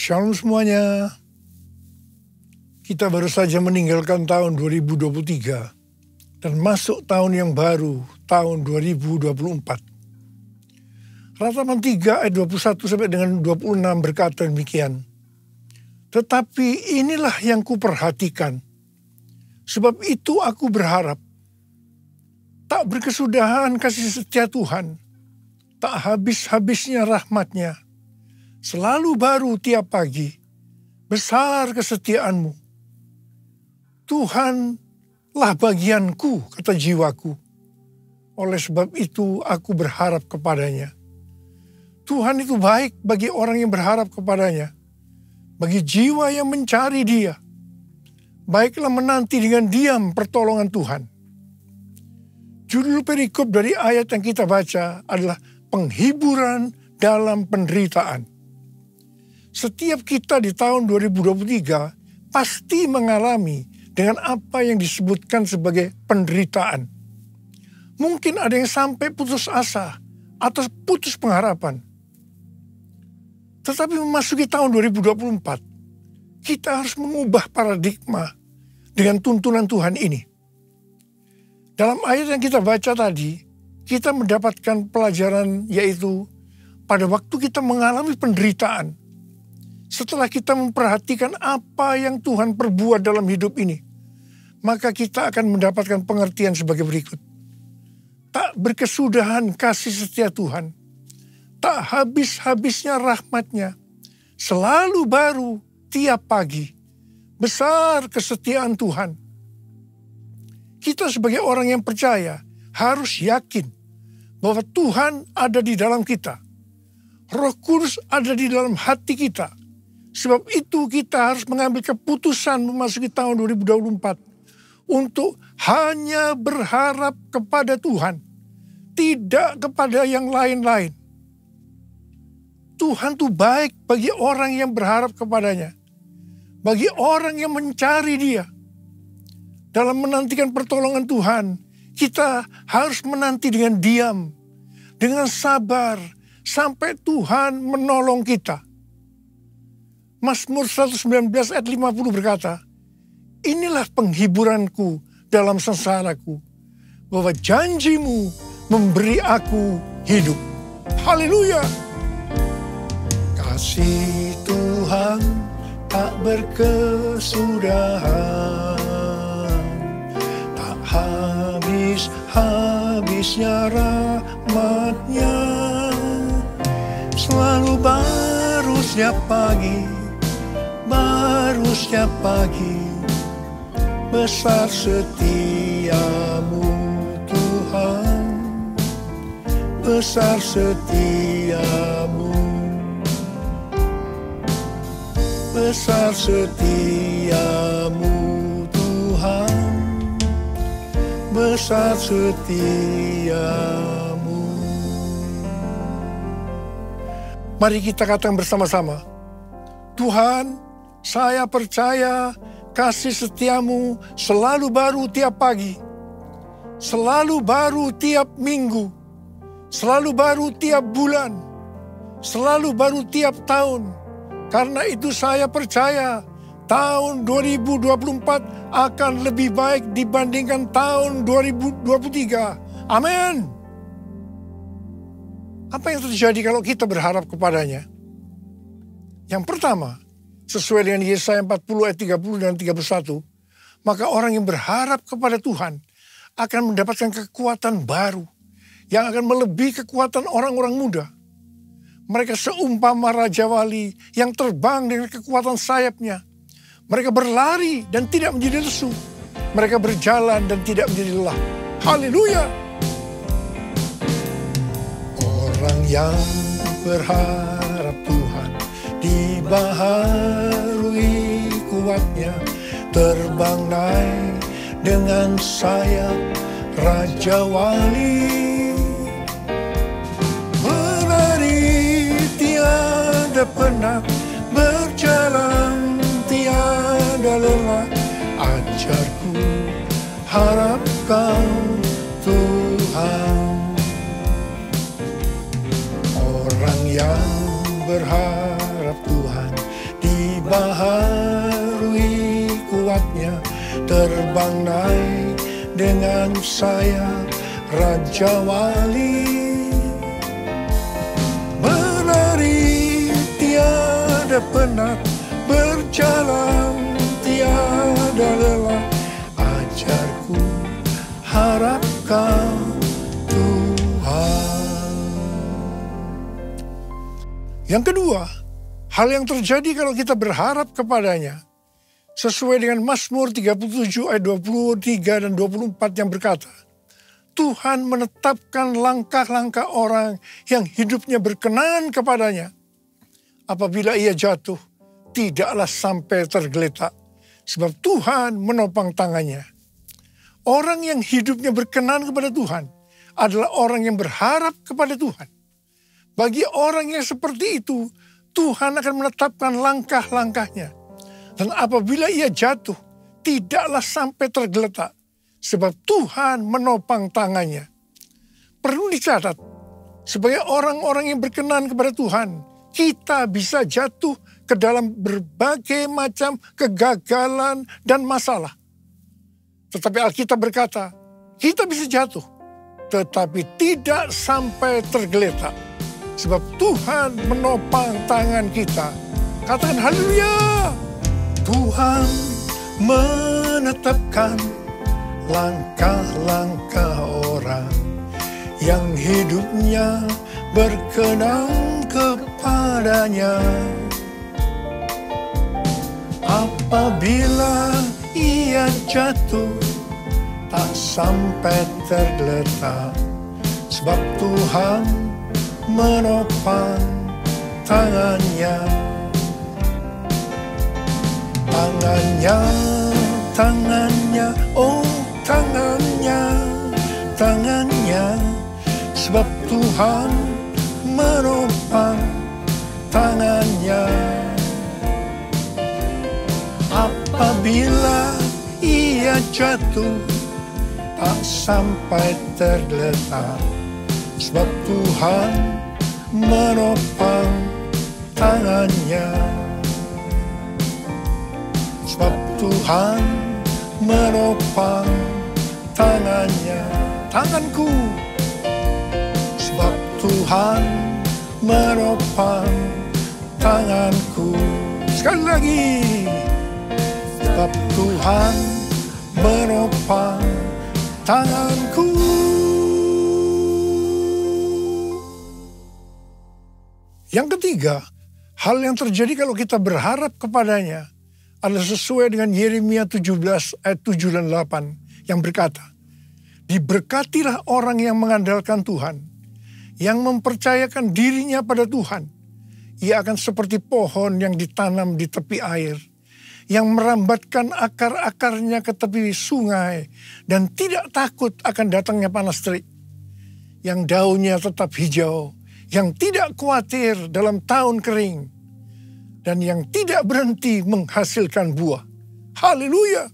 Shalom semuanya. Kita baru saja meninggalkan tahun 2023 dan masuk tahun yang baru, tahun 2024. Ratapan 3 ayat 21 sampai dengan 26 berkata demikian. Tetapi inilah yang kuperhatikan, sebab itu aku berharap. Tak berkesudahan kasih setia Tuhan, tak habis-habisnya rahmat-Nya. Selalu baru tiap pagi, besar kesetiaanmu. Tuhanlah bagianku, kata jiwaku. Oleh sebab itu aku berharap kepadanya. Tuhan itu baik bagi orang yang berharap kepadanya. Bagi jiwa yang mencari Dia. Baiklah menanti dengan diam pertolongan Tuhan. Judul perikop dari ayat yang kita baca adalah penghiburan dalam penderitaan. Setiap kita di tahun 2023 pasti mengalami dengan apa yang disebutkan sebagai penderitaan. Mungkin ada yang sampai putus asa atau putus pengharapan. Tetapi memasuki tahun 2024, kita harus mengubah paradigma dengan tuntunan Tuhan ini. Dalam ayat yang kita baca tadi, kita mendapatkan pelajaran yaitu pada waktu kita mengalami penderitaan, setelah kita memperhatikan apa yang Tuhan perbuat dalam hidup ini, maka kita akan mendapatkan pengertian sebagai berikut. Tak berkesudahan kasih setia Tuhan, tak habis-habisnya rahmat-Nya, selalu baru tiap pagi, besar kesetiaan Tuhan. Kita sebagai orang yang percaya harus yakin bahwa Tuhan ada di dalam kita. Roh Kudus ada di dalam hati kita. Sebab itu kita harus mengambil keputusan memasuki tahun 2024 untuk hanya berharap kepada Tuhan, tidak kepada yang lain-lain. Tuhan itu baik bagi orang yang berharap kepadanya, bagi orang yang mencari Dia. Dalam menantikan pertolongan Tuhan, kita harus menanti dengan diam, dengan sabar, sampai Tuhan menolong kita. Mazmur 119 ayat 50 berkata, inilah penghiburanku dalam sengsaraku, bahwa janji-Mu memberi aku hidup. Haleluya! Kasih Tuhan tak berkesudahan, tak habis-habisnya rahmat-Nya, selalu baru setiap pagi. Baru setiap pagi, besar setiamu Tuhan, besar setiamu, besar setiamu Tuhan, besar setiamu. Mari kita katakan bersama-sama, Tuhan, saya percaya kasih setiamu selalu baru tiap pagi, selalu baru tiap minggu, selalu baru tiap bulan, selalu baru tiap tahun. Karena itu saya percaya tahun 2024 akan lebih baik dibandingkan tahun 2023. Amin. Apa yang terjadi kalau kita berharap kepadanya? Yang pertama, sesuai dengan Yesaya 40 ayat 30 dan 31, maka orang yang berharap kepada Tuhan akan mendapatkan kekuatan baru yang akan melebihi kekuatan orang-orang muda. Mereka seumpama Raja Wali yang terbang dengan kekuatan sayapnya. Mereka berlari dan tidak menjadi lesu. Mereka berjalan dan tidak menjadi lelah. Haleluya! Orang yang berharap Tuhan dibaharui kuatnya, terbang naik dengan sayap Raja Wali. Berlari tiada penat, berjalan tiada lelah. Ajarku harap Kau Tuhan. Orang yang berharap Tuhan dengan saya, Raja Wali. Menari tiada penat, berjalan tiada lelah, ajarku harapkan Tuhan. Yang kedua, hal yang terjadi kalau kita berharap kepadanya, sesuai dengan Mazmur 37 ayat 23 dan 24 yang berkata, Tuhan menetapkan langkah-langkah orang yang hidupnya berkenan kepadanya. Apabila ia jatuh, tidaklah sampai tergeletak, sebab Tuhan menopang tangannya. Orang yang hidupnya berkenan kepada Tuhan adalah orang yang berharap kepada Tuhan. Bagi orang yang seperti itu, Tuhan akan menetapkan langkah-langkahnya. Dan apabila ia jatuh, tidaklah sampai tergeletak, sebab Tuhan menopang tangannya. Perlu dicatat, sebagai orang-orang yang berkenan kepada Tuhan, kita bisa jatuh ke dalam berbagai macam kegagalan dan masalah. Tetapi Alkitab berkata, kita bisa jatuh, tetapi tidak sampai tergeletak. Sebab Tuhan menopang tangan kita. Katakan haleluya. Tuhan menetapkan langkah-langkah orang yang hidupnya berkenan kepadanya. Apabila ia jatuh, tak sampai tergeletak, sebab Tuhan menopang tangannya. Tangannya, tangannya, oh tangannya, tangannya, sebab Tuhan menopang tangannya. Apabila ia jatuh, tak sampai tergeletak, sebab Tuhan menopang tangannya. Sebab Tuhan menopang tangannya. Tanganku. Sebab Tuhan menopang tanganku. Sekali lagi. Sebab Tuhan menopang tanganku. Yang ketiga, hal yang terjadi kalau kita berharap kepadanya adalah sesuai dengan Yeremia 17 ayat 7 dan 8 yang berkata, diberkatilah orang yang mengandalkan Tuhan, yang mempercayakan dirinya pada Tuhan. Ia akan seperti pohon yang ditanam di tepi air, yang merambatkan akar-akarnya ke tepi sungai dan tidak takut akan datangnya panas terik, yang daunnya tetap hijau, yang tidak khawatir dalam tahun kering, dan yang tidak berhenti menghasilkan buah. Haleluya.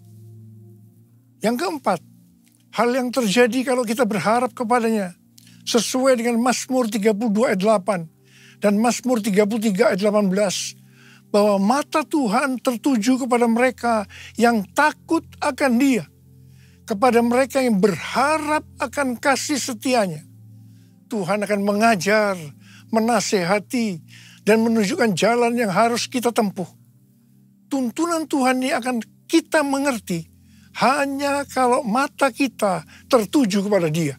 Yang keempat, hal yang terjadi kalau kita berharap kepadanya, sesuai dengan Mazmur 32 ayat 8 dan Mazmur 33 ayat 18, bahwa mata Tuhan tertuju kepada mereka yang takut akan Dia, kepada mereka yang berharap akan kasih setianya. Tuhan akan mengajar, menasehati, dan menunjukkan jalan yang harus kita tempuh. Tuntunan Tuhan ini akan kita mengerti hanya kalau mata kita tertuju kepada Dia.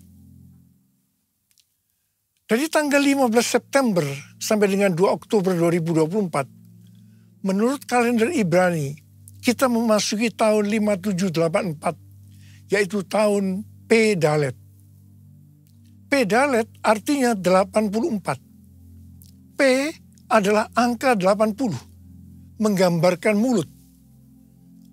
Dari tanggal 15 September sampai dengan 2 Oktober 2024, menurut kalender Ibrani, kita memasuki tahun 5784, yaitu tahun P Dalet. P Dalet artinya 84. P adalah angka 80, menggambarkan mulut.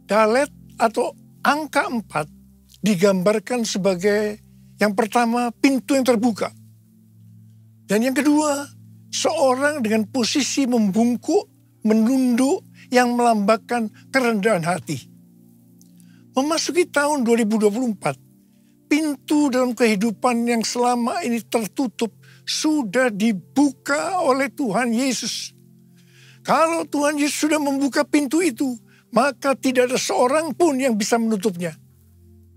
Dalet atau angka 4 digambarkan sebagai yang pertama pintu yang terbuka. Dan yang kedua, seorang dengan posisi membungkuk, menunduk yang melambangkan kerendahan hati. Memasuki tahun 2024, pintu dalam kehidupan yang selama ini tertutup sudah dibuka oleh Tuhan Yesus. Kalau Tuhan Yesus sudah membuka pintu itu, maka tidak ada seorang pun yang bisa menutupnya.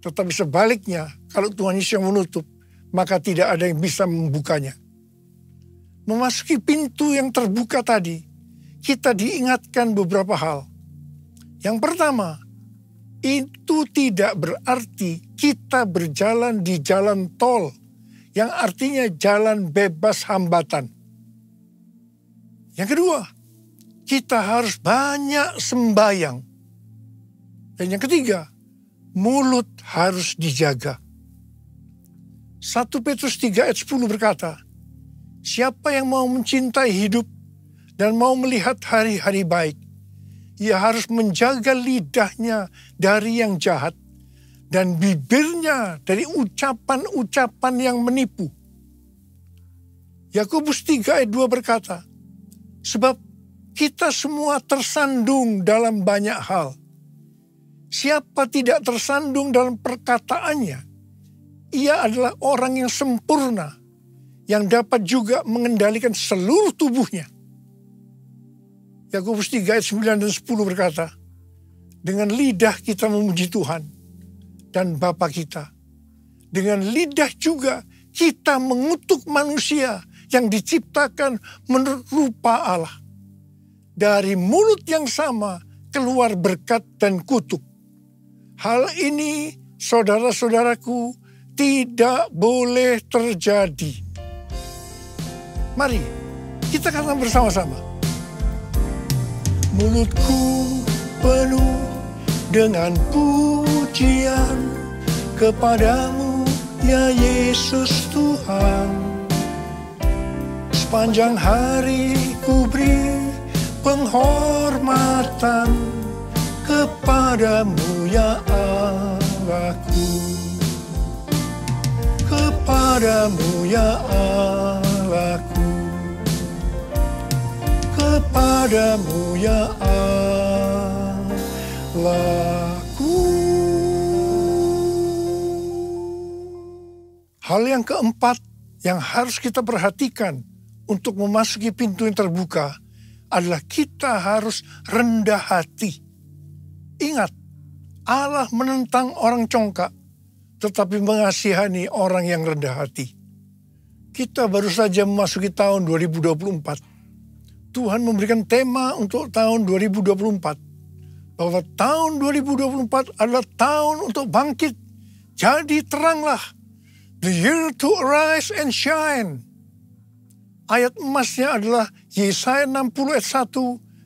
Tetapi sebaliknya, kalau Tuhan Yesus yang menutup, maka tidak ada yang bisa membukanya. Memasuki pintu yang terbuka tadi, kita diingatkan beberapa hal. Yang pertama, itu tidak berarti kita berjalan di jalan tol, yang artinya jalan bebas hambatan. Yang kedua, kita harus banyak sembahyang. Dan yang ketiga, mulut harus dijaga. 1 Petrus 3 ayat 10 berkata, siapa yang mau mencintai hidup dan mau melihat hari-hari baik, ia harus menjaga lidahnya dari yang jahat dan bibirnya dari ucapan-ucapan yang menipu. Yakobus 3 ayat 2 berkata, sebab kita semua tersandung dalam banyak hal. Siapa tidak tersandung dalam perkataannya, ia adalah orang yang sempurna, yang dapat juga mengendalikan seluruh tubuhnya. Yakobus 3 ayat 9 dan 10 berkata, dengan lidah kita memuji Tuhan dan Bapa kita. Dengan lidah juga kita mengutuk manusia yang diciptakan menurut rupa Allah. Dari mulut yang sama keluar berkat dan kutuk. Hal ini, saudara-saudaraku, tidak boleh terjadi. Mari kita katakan bersama-sama. Mulutku penuh dengan pujian kepadamu, ya Yesus Tuhan. Sepanjang hari ku beri penghormatan kepadamu, ya Allahku. Kepadamu, ya Allahku. Kepadamu, ya Allahku. Hal yang keempat yang harus kita perhatikan untuk memasuki pintu yang terbuka adalah kita harus rendah hati. Ingat, Allah menentang orang congkak, tetapi mengasihani orang yang rendah hati. Kita baru saja memasuki tahun 2024. Tuhan memberikan tema untuk tahun 2024. Bahwa tahun 2024 adalah tahun untuk bangkit. Jadi teranglah. The year to arise and shine. Ayat emasnya adalah Yesaya 60 ayat 1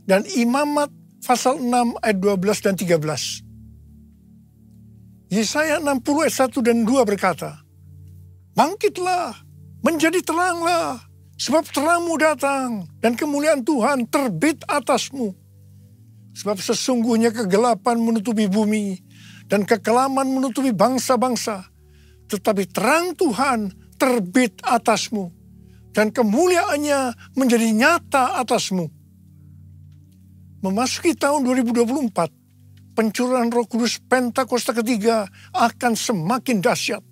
dan Imamat pasal 6 ayat 12 dan 13. Yesaya 60 ayat 1 dan 2 berkata, bangkitlah, menjadi teranglah, sebab terangmu datang dan kemuliaan Tuhan terbit atasmu. Sebab sesungguhnya kegelapan menutupi bumi dan kekelaman menutupi bangsa-bangsa. Tetapi terang Tuhan terbit atasmu dan kemuliaannya menjadi nyata atasmu. Memasuki tahun 2024, pencurahan Roh Kudus Pentakosta ketiga akan semakin dahsyat.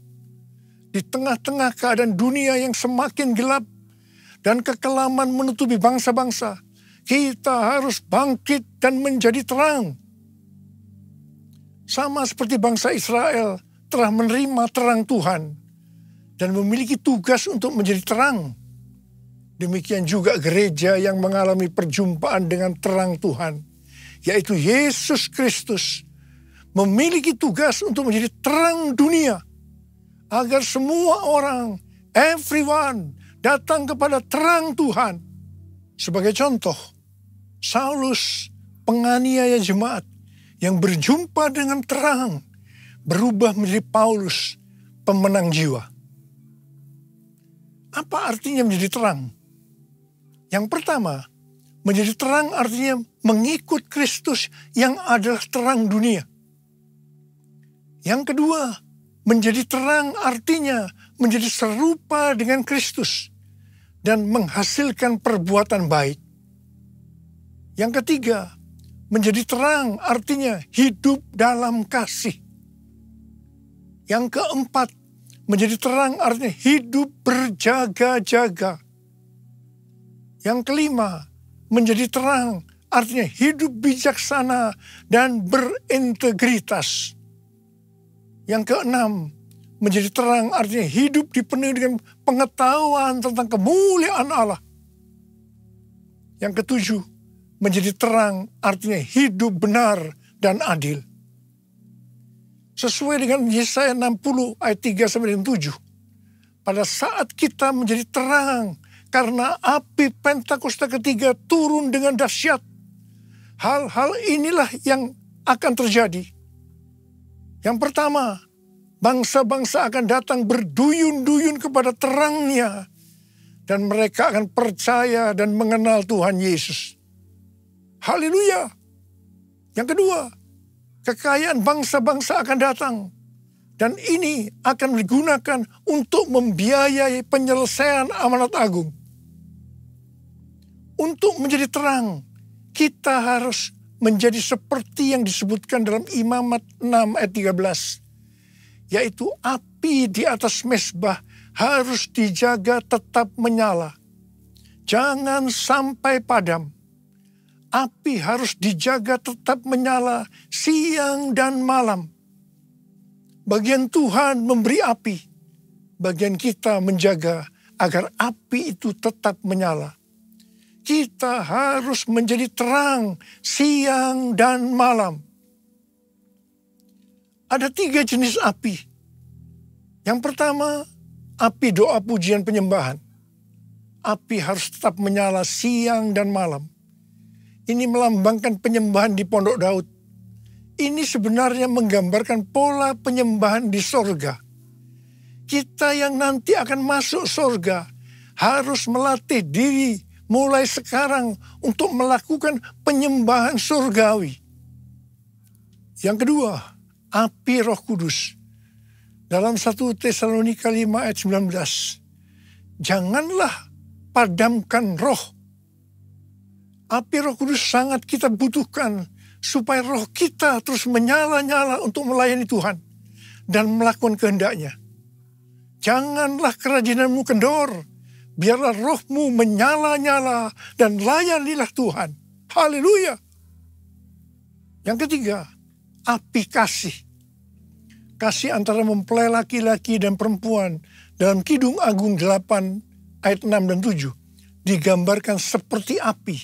Di tengah-tengah keadaan dunia yang semakin gelap dan kekelaman menutupi bangsa-bangsa, kita harus bangkit dan menjadi terang. Sama seperti bangsa Israel telah menerima terang Tuhan dan memiliki tugas untuk menjadi terang. Demikian juga gereja yang mengalami perjumpaan dengan terang Tuhan, yaitu Yesus Kristus, memiliki tugas untuk menjadi terang dunia, agar semua orang, everyone, datang kepada terang Tuhan. Sebagai contoh, Saulus, penganiaya jemaat yang berjumpa dengan terang, berubah menjadi Paulus, pemenang jiwa. Apa artinya menjadi terang? Yang pertama, menjadi terang artinya mengikut Kristus yang adalah terang dunia. Yang kedua, menjadi terang artinya menjadi serupa dengan Kristus dan menghasilkan perbuatan baik. Yang ketiga, menjadi terang artinya hidup dalam kasih. Yang keempat, menjadi terang artinya hidup berjaga-jaga. Yang kelima, menjadi terang artinya hidup bijaksana dan berintegritas. Yang keenam, menjadi terang artinya hidup dipenuhi dengan pengetahuan tentang kemuliaan Allah. Yang ketujuh, menjadi terang artinya hidup benar dan adil. Sesuai dengan Yesaya 60 ayat 3-7. Pada saat kita menjadi terang karena api Pentakosta ketiga turun dengan dahsyat. Hal-hal inilah yang akan terjadi. Yang pertama, bangsa-bangsa akan datang berduyun-duyun kepada terangnya. Dan mereka akan percaya dan mengenal Tuhan Yesus. Haleluya. Yang kedua, kekayaan bangsa-bangsa akan datang. Dan ini akan digunakan untuk membiayai penyelesaian amanat agung. Untuk menjadi terang, kita harus menjadi seperti yang disebutkan dalam Imamat 6 ayat 13. Yaitu api di atas mezbah harus dijaga tetap menyala. Jangan sampai padam. Api harus dijaga tetap menyala siang dan malam. Bagian Tuhan memberi api. Bagian kita menjaga agar api itu tetap menyala. Kita harus menjadi terang siang dan malam. Ada 3 jenis api. Yang pertama, api doa pujian penyembahan. Api harus tetap menyala siang dan malam. Ini melambangkan penyembahan di Pondok Daud. Ini sebenarnya menggambarkan pola penyembahan di sorga. Kita yang nanti akan masuk sorga harus melatih diri mulai sekarang untuk melakukan penyembahan surgawi. Yang kedua, api Roh Kudus. Dalam 1 Tesalonika 5 ayat 19. Janganlah padamkan roh. Api Roh Kudus sangat kita butuhkan supaya roh kita terus menyala-nyala untuk melayani Tuhan dan melakukan kehendaknya. Janganlah kerajinanmu kendor. Biarlah rohmu menyala-nyala dan layanilah Tuhan. Haleluya. Yang ketiga, api kasih. Kasih antara mempelai laki-laki dan perempuan dalam Kidung Agung 8 ayat 6 dan 7 digambarkan seperti api.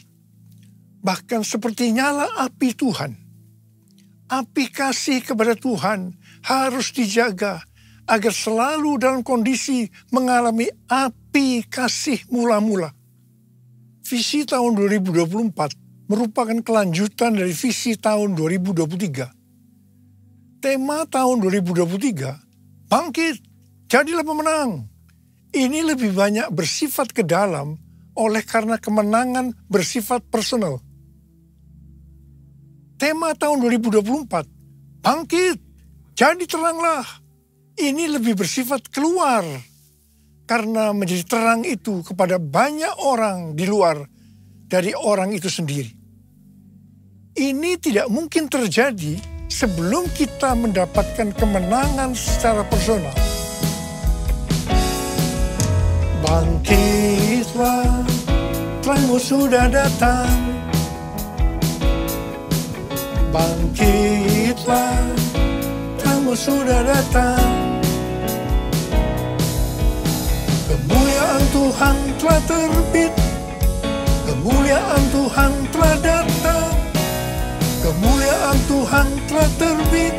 Bahkan seperti nyala api Tuhan. Api kasih kepada Tuhan harus dijaga agar selalu dalam kondisi mengalami api kasih mula-mula. Visi tahun 2024 merupakan kelanjutan dari visi tahun 2023. Tema tahun 2023, bangkit, jadilah pemenang. Ini lebih banyak bersifat ke dalam oleh karena kemenangan bersifat personal. Tema tahun 2024, bangkit, jadi teranglah. Ini lebih bersifat keluar. Karena menjadi terang itu kepada banyak orang di luar dari orang itu sendiri. Ini tidak mungkin terjadi sebelum kita mendapatkan kemenangan secara personal. Bangkitlah, terangmu sudah datang. Bangkitlah, terangmu sudah datang. Kemuliaan Tuhan telah terbit. Kemuliaan Tuhan telah datang. Kemuliaan Tuhan telah terbit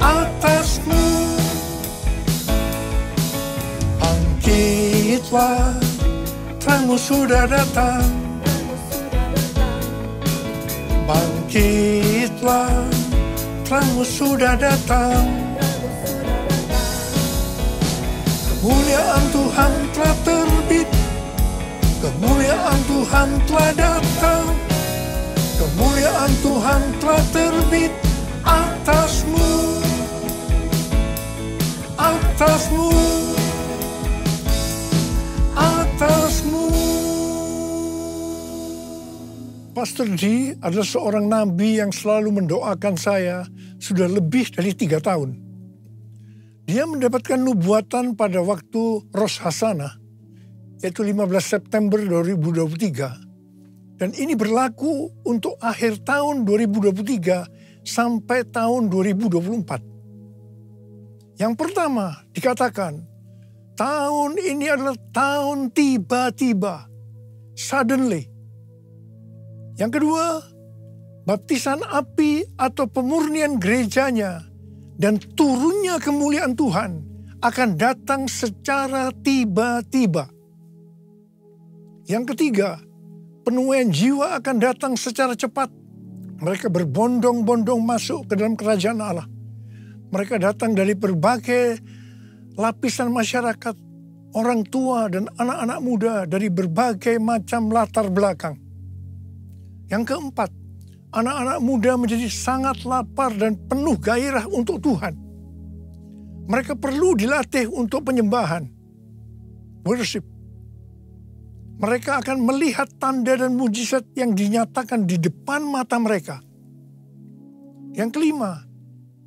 atasmu. Bangkitlah, terangmu sudah datang. Bangkitlah, terangmu sudah datang. Kemuliaan Tuhan telah terbit. Kemuliaan Tuhan telah datang. Kemuliaan Tuhan telah terbit atasmu. Atasmu. Atasmu. Pastor D adalah seorang nabi yang selalu mendoakan saya sudah lebih dari 3 tahun. Dia mendapatkan nubuatan pada waktu Rosh Hashanah, yaitu 15 September 2023. Dan ini berlaku untuk akhir tahun 2023 sampai tahun 2024. Yang pertama dikatakan, tahun ini adalah tahun tiba-tiba, suddenly. Yang kedua, baptisan api atau pemurnian gerejanya dan turunnya kemuliaan Tuhan akan datang secara tiba-tiba. Yang ketiga, penuaian jiwa akan datang secara cepat. Mereka berbondong-bondong masuk ke dalam kerajaan Allah. Mereka datang dari berbagai lapisan masyarakat, orang tua dan anak-anak muda dari berbagai macam latar belakang. Yang keempat, anak-anak muda menjadi sangat lapar dan penuh gairah untuk Tuhan. Mereka perlu dilatih untuk penyembahan, worship. Mereka akan melihat tanda dan mujizat yang dinyatakan di depan mata mereka. Yang kelima,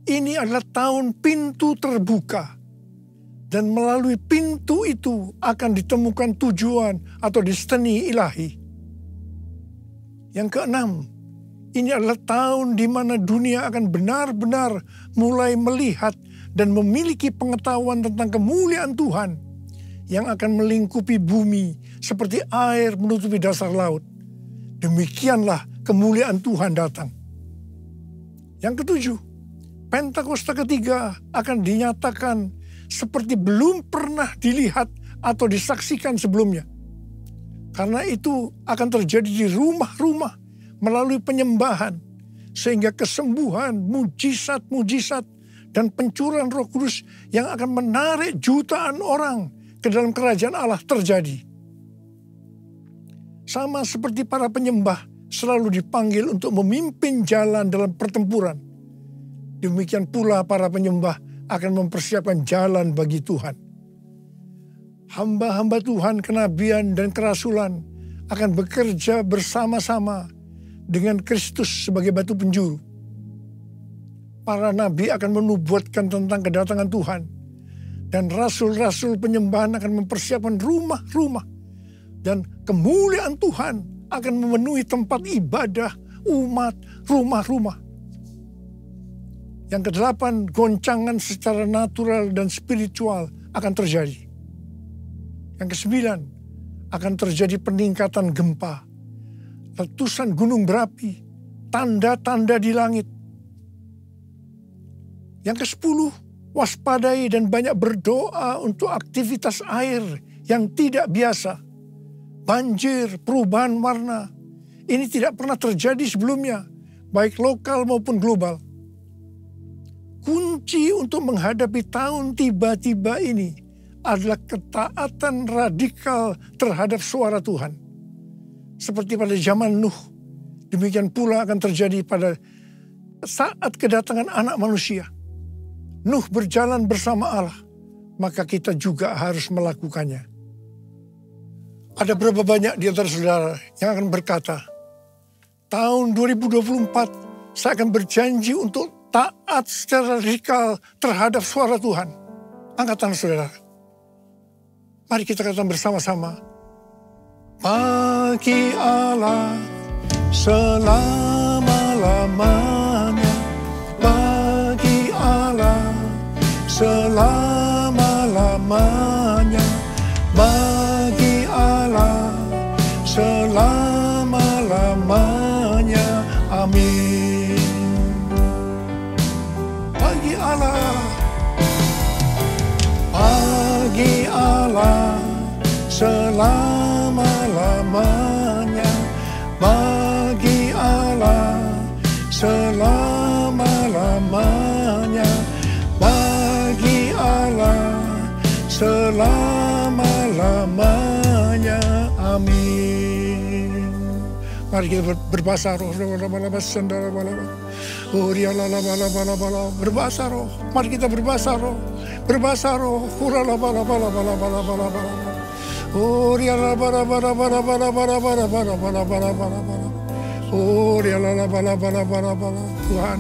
ini adalah tahun pintu terbuka. Dan melalui pintu itu akan ditemukan tujuan atau destiny ilahi. Yang keenam, ini adalah tahun di mana dunia akan benar-benar mulai melihat dan memiliki pengetahuan tentang kemuliaan Tuhan yang akan melingkupi bumi seperti air menutupi dasar laut. Demikianlah kemuliaan Tuhan datang. Yang ketujuh, Pentakosta ketiga akan dinyatakan seperti belum pernah dilihat atau disaksikan sebelumnya. Karena itu akan terjadi di rumah-rumah melalui penyembahan, sehingga kesembuhan, mujizat-mujizat, dan pencurahan Roh Kudus yang akan menarik jutaan orang ke dalam kerajaan Allah terjadi. Sama seperti para penyembah selalu dipanggil untuk memimpin jalan dalam pertempuran, demikian pula para penyembah akan mempersiapkan jalan bagi Tuhan. Hamba-hamba Tuhan, kenabian dan kerasulan akan bekerja bersama-sama dengan Kristus sebagai batu penjuru. Para nabi akan menubuatkan tentang kedatangan Tuhan. Dan rasul-rasul penyembahan akan mempersiapkan rumah-rumah. Dan kemuliaan Tuhan akan memenuhi tempat ibadah umat, rumah-rumah. Yang kedelapan, goncangan secara natural dan spiritual akan terjadi. Yang kesembilan, akan terjadi peningkatan gempa, letusan gunung berapi, tanda-tanda di langit. Yang kesepuluh, waspadai dan banyak berdoa untuk aktivitas air yang tidak biasa. Banjir, perubahan warna, ini tidak pernah terjadi sebelumnya, baik lokal maupun global. Kunci untuk menghadapi tahun tiba-tiba ini adalah ketaatan radikal terhadap suara Tuhan. Seperti pada zaman Nuh, demikian pula akan terjadi pada saat kedatangan anak manusia. Nuh berjalan bersama Allah, maka kita juga harus melakukannya. Ada berapa banyak di antara saudara yang akan berkata, tahun 2024 saya akan berjanji untuk taat secara radikal terhadap suara Tuhan. Angkat tangan saudara. Mari kita katakan bersama-sama. Bagi Allah selama-lamanya. Bagi Allah selama-lamanya. Bagi Allah selama-lamanya. Amin. Bagi Allah. Bagi Allah selama-lamanya. Bagi Allah selama-lamanya. Bagi Allah selama-lamanya. Amin. Mari kita berbahasa roh. Berbahasa roh. Mari kita berbahasa roh. Berbahasa roh. Tuhan,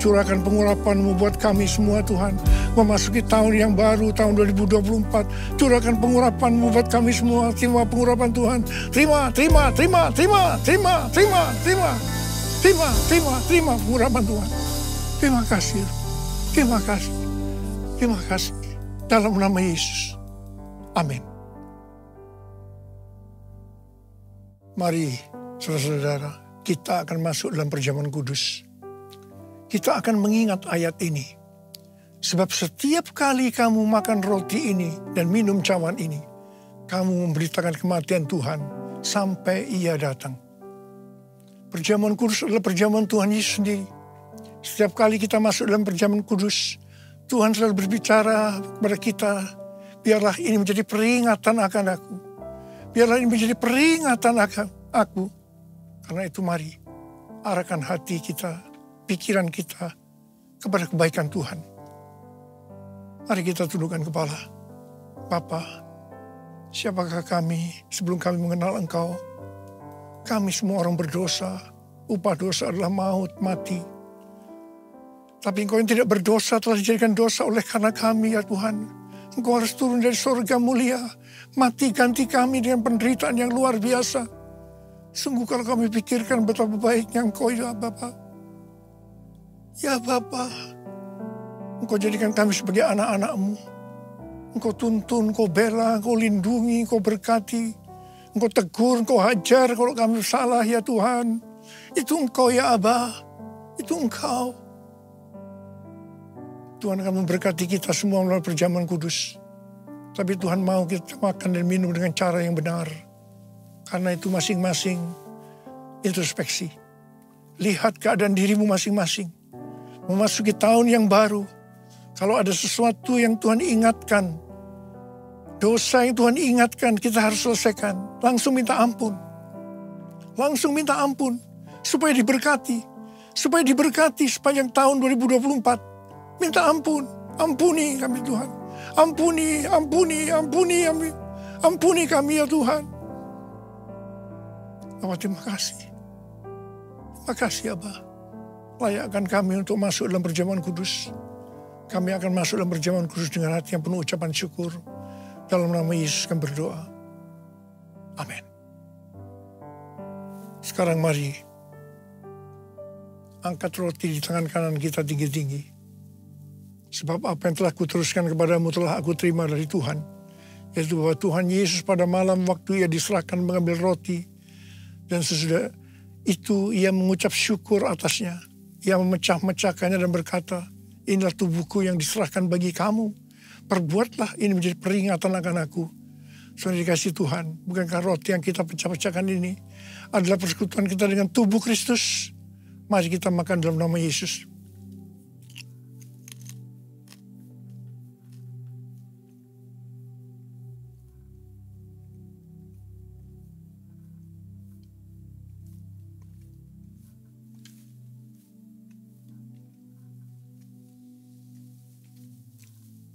curahkan pengurapan-Mu buat kami semua Tuhan. Memasuki tahun yang baru, tahun 2024. Curahkan pengurapan-Mu buat kami semua. Terima pengurapan Tuhan. Terima pengurapan Tuhan. Terima kasih. Terima kasih. Dalam nama Yesus. Amin. Mari, saudara-saudara, kita akan masuk dalam perjamuan kudus. Kita akan mengingat ayat ini. Sebab setiap kali kamu makan roti ini dan minum cawan ini, kamu memberitakan kematian Tuhan sampai Ia datang. Perjamuan kudus adalah perjamuan Tuhan Yesus sendiri. Setiap kali kita masuk dalam perjamuan kudus, Tuhan selalu berbicara kepada kita, biarlah ini menjadi peringatan akan aku. Biarlah ini menjadi peringatan akan aku. Karena itu mari, arahkan hati kita, pikiran kita kepada kebaikan Tuhan. Mari kita tundukkan kepala. Bapa, siapakah kami sebelum kami mengenal Engkau? Kami semua orang berdosa. Upah dosa adalah maut, mati. Tapi Engkau yang tidak berdosa telah dijadikan dosa oleh karena kami, ya Tuhan. Engkau harus turun dari surga mulia. Mati ganti kami dengan penderitaan yang luar biasa. Sungguh kalau kami pikirkan betapa baiknya Engkau, ya Bapa. Ya Bapa, Engkau jadikan kami sebagai anak-anak-Mu. Engkau tuntun, Engkau bela, Engkau lindungi, Engkau berkati. Engkau tegur, Engkau hajar kalau kami salah, ya Tuhan. Itu Engkau, ya Abah. Itu Engkau. Tuhan akan memberkati kita semua melalui perjamuan kudus. Tapi Tuhan mau kita makan dan minum dengan cara yang benar. Karena itu masing-masing introspeksi. Lihat keadaan dirimu masing-masing. Memasuki tahun yang baru. Kalau ada sesuatu yang Tuhan ingatkan, dosa yang Tuhan ingatkan, kita harus selesaikan. Langsung minta ampun. Langsung minta ampun. Supaya diberkati. Supaya diberkati sepanjang tahun 2024. Minta ampun. Ampuni kami Tuhan. Ampuni, ampuni, ampuni kami. Ampuni kami ya Tuhan. Bapa, terima kasih. Terima kasih Abah. Layakkan kami untuk masuk dalam perjamuan kudus. Kami akan masuk dalam perjamuan kudus dengan hati yang penuh ucapan syukur. Dalam nama Yesus kami berdoa. Amin. Sekarang mari angkat roti di tangan kanan kita tinggi-tinggi. Sebab apa yang telah kuteruskan kepadamu telah aku terima dari Tuhan. Yaitu bahwa Tuhan Yesus pada malam waktu Ia diserahkan mengambil roti. Dan sesudah itu Ia mengucap syukur atasnya. Ia memecah-mecahkannya dan berkata, inilah tubuhku yang diserahkan bagi kamu. Perbuatlah ini menjadi peringatan akan aku. Saudara dikasih Tuhan, bukankah roti yang kita pecah-pecahkan ini adalah persekutuan kita dengan tubuh Kristus? Mari kita makan dalam nama Yesus.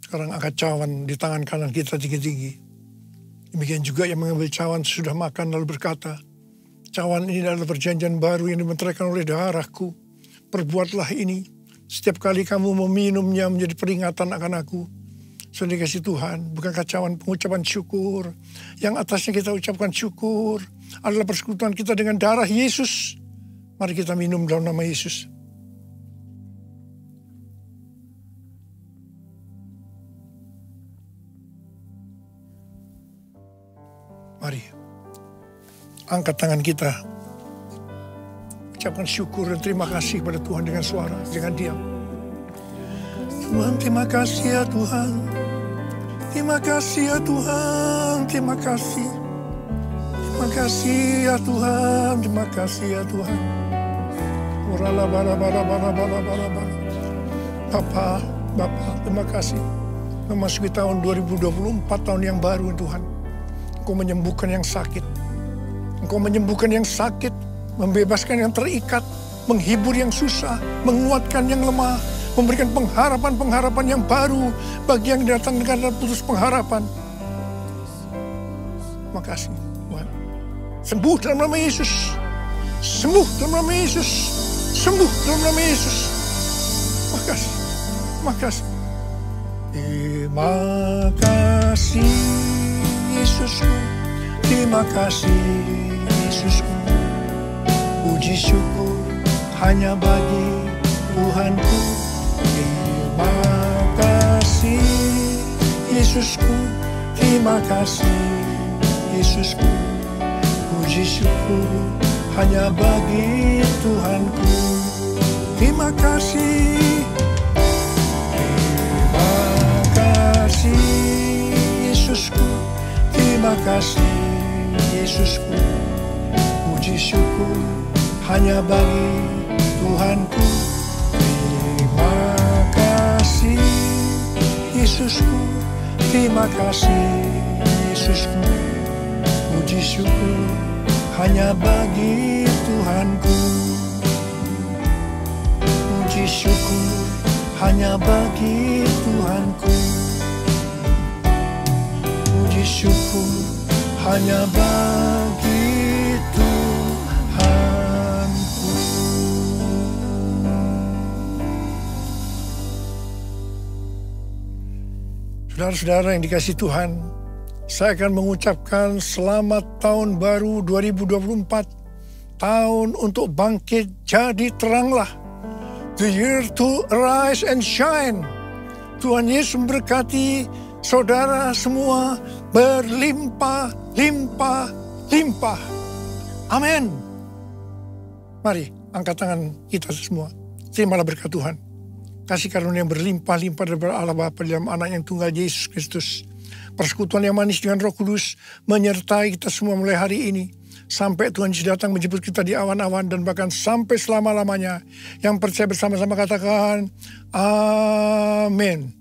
Sekarang angkat cawan di tangan kanan kita tinggi-tinggi. Demikian juga yang mengambil cawan sudah makan lalu berkata, cawan ini adalah perjanjian baru yang dimeteraikan oleh darahku. Perbuatlah ini. Setiap kali kamu meminumnya menjadi peringatan akan aku. Saudara dikasih Tuhan, bukankah cawan pengucapan syukur? Yang atasnya kita ucapkan syukur adalah persekutuan kita dengan darah Yesus. Mari kita minum dalam nama Yesus. Mari, angkat tangan kita. Ucapkan syukur dan terima kasih kepada Tuhan dengan suara, dengan diam. Tuhan, terima kasih ya Tuhan. Terima kasih ya Tuhan. Terima kasih. Terima kasih ya Tuhan. Terima kasih ya Tuhan. Bapa, terima kasih. Memasuki tahun 2024, tahun yang baru Tuhan. Engkau menyembuhkan yang sakit. Engkau menyembuhkan yang sakit, membebaskan yang terikat, menghibur yang susah, menguatkan yang lemah, memberikan pengharapan-pengharapan yang baru bagi yang datang dengan putus pengharapan. Terima kasih Tuhan. Sembuh dalam nama Yesus. Sembuh dalam nama Yesus. Sembuh dalam nama Yesus. Terima kasih. Terima kasih. Terima kasih. Yesusku, terima kasih Yesusku. Puji syukur hanya bagi Tuhanku. Terima kasih Yesusku, terima kasih. Yesusku, puji syukur hanya bagi Tuhanku. Terima kasih. Terima kasih Yesusku. Terima kasih Yesusku. Puji syukur hanya bagi Tuhanku. Terima kasih Yesusku. Terima kasih Yesusku. Puji syukur hanya bagi Tuhanku. Puji syukur hanya bagi Tuhanku. Puji syukur hanya bagi Tuhanku. Saudara-saudara yang dikasihi Tuhan, saya akan mengucapkan selamat tahun baru 2024. Tahun untuk bangkit jadi teranglah. The year to arise and shine. Tuhan Yesus memberkati saudara semua berlimpah, limpah, limpah. Amin. Mari angkat tangan kita semua. Terimalah berkat Tuhan. Kasih karunia yang berlimpah-limpah dari Allah Bapa dalam anak yang tunggal Yesus Kristus. Persekutuan yang manis dengan Roh Kudus menyertai kita semua mulai hari ini. Sampai Tuhan Yesus datang menjemput kita di awan-awan dan bahkan sampai selama-lamanya. Yang percaya bersama-sama katakan, amin.